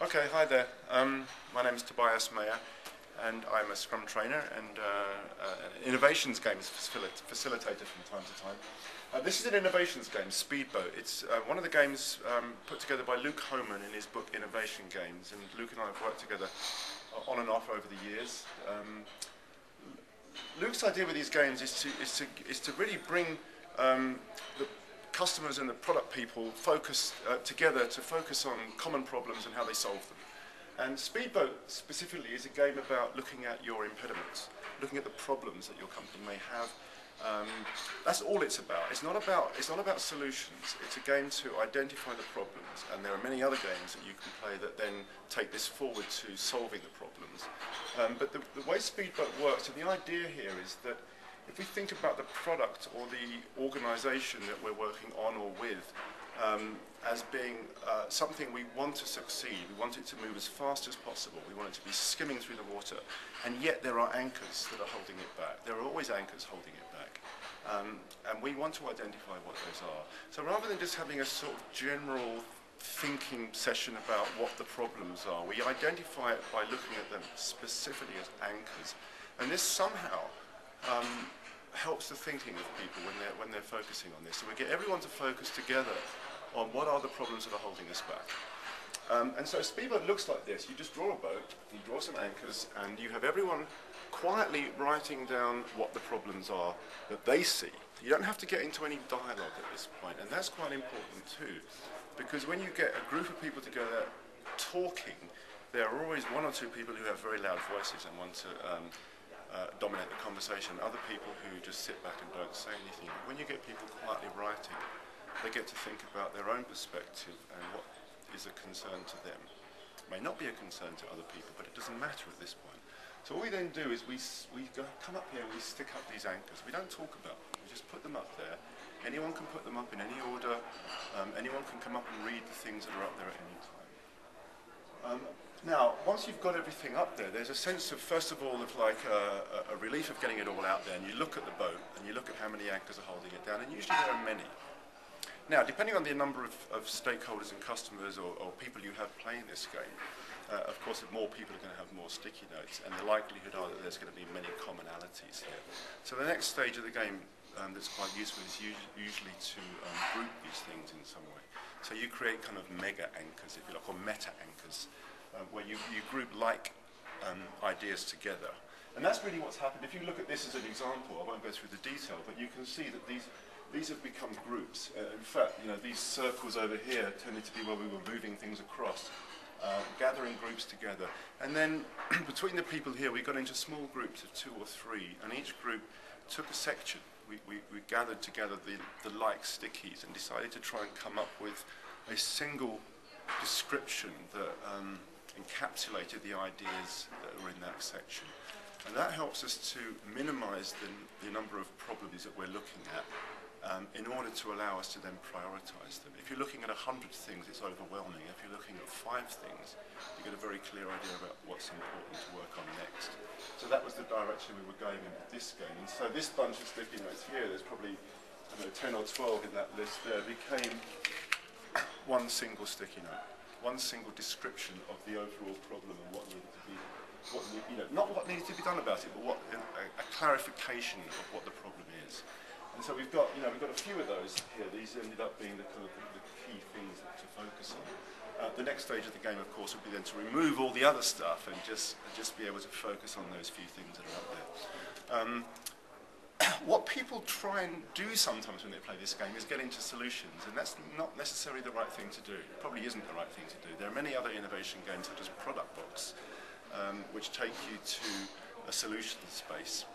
Okay, hi there. My name is Tobias Mayer, and I'm a Scrum trainer and an innovations games facilitator from time to time. This is an innovations game, Speedboat. It's one of the games put together by Luke Hohmann in his book Innovation Games, and Luke and I have worked together on and off over the years. Luke's idea with these games is to really bring the customers and the product people together to focus on common problems and how they solve them. And Speedboat specifically is a game about looking at your impediments, looking at the problems that your company may have. That's all it's about. It's not about solutions. It's a game to identify the problems, and there are many other games that you can play that then take this forward to solving the problems. But the way Speedboat works, and the idea here is that if we think about the product or the organisation that we're working on or with as being something we want to succeed, we want it to move as fast as possible, we want it to be skimming through the water, and yet there are anchors that are holding it back. There are always anchors holding it back. And we want to identify what those are. So rather than just having a sort of general thinking session about what the problems are, we identify it by looking at them specifically as anchors. And this somehow helps the thinking of people when they're focusing on this. So we get everyone to focus together on what are the problems that are holding us back. And so Speedboat looks like this. You just draw a boat, you draw some anchors, and you have everyone quietly writing down what the problems are that they see. You don't have to get into any dialogue at this point, and that's quite important too, because when you get a group of people together talking, there are always one or two people who have very loud voices and want to dominate the conversation, other people who just sit back and don't say anything. When you get people quietly writing, they get to think about their own perspective and what is a concern to them. It may not be a concern to other people, but it doesn't matter at this point. So what we then do is we come up here and we stick up these anchors. We don't talk about them, we just put them up there. Anyone can put them up in any order. Anyone can come up and read the things that are up there at any time. Now, once you've got everything up there, there's a sense of, first of all, of like a relief of getting it all out there, and you look at the boat, and you look at how many anchors are holding it down, and usually there are many. Now, depending on the number of stakeholders and customers or people you have playing this game, of course, more people are going to have more sticky notes, and the likelihood are that there's going to be many commonalities here. So the next stage of the game that's quite useful is usually to group these things in some way. So you create kind of mega anchors, if you like, or meta anchors, where you group like ideas together. And that's really what's happened. If you look at this as an example, I won't go through the detail, but you can see that these have become groups. In fact, these circles over here tended to be where we were moving things across, gathering groups together. And then between the people here, we got into small groups of 2 or 3, and each group took a section. We gathered together the like stickies and decided to try and come up with a single description that encapsulated the ideas that were in that section. And that helps us to minimize the number of problems that we're looking at in order to allow us to then prioritize them. If you're looking at 100 things, it's overwhelming. If you're looking at 5 things, you get a very clear idea about what's important to work on next. So that was the direction we were going in with this game. And so this bunch of sticky notes here, there's probably 10 or 12 in that list there, became one single sticky note, one single description of the overall problem and what needed to be, not what needed to be done about it, but a clarification of what the problem is. And so we've got a few of those here. These ended up being the key things to focus on. The next stage of the game, of course, would be then to remove all the other stuff and just be able to focus on those few things that are up there. What people try and do sometimes when they play this game is get into solutions, and that's not necessarily the right thing to do. It probably isn't the right thing to do. There are many other innovation games, such as Product Box, which take you to a solution space.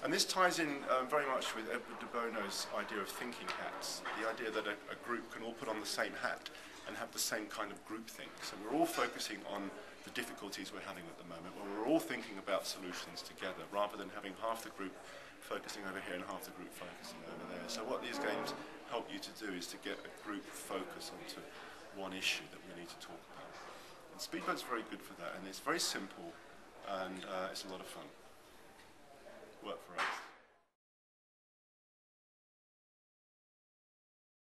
And this ties in very much with Edward de Bono's idea of thinking hats, the idea that a group can all put on the same hat and have the same kind of group think. So we're all focusing on the difficulties we're having at the moment, where we're all thinking about solutions together, rather than having half the group focusing over here and half the group focusing over there. So what these games help you to do is to get a group focus onto one issue that we need to talk about. And Speedboat's very good for that, and it's very simple, and it's a lot of fun. Work for us.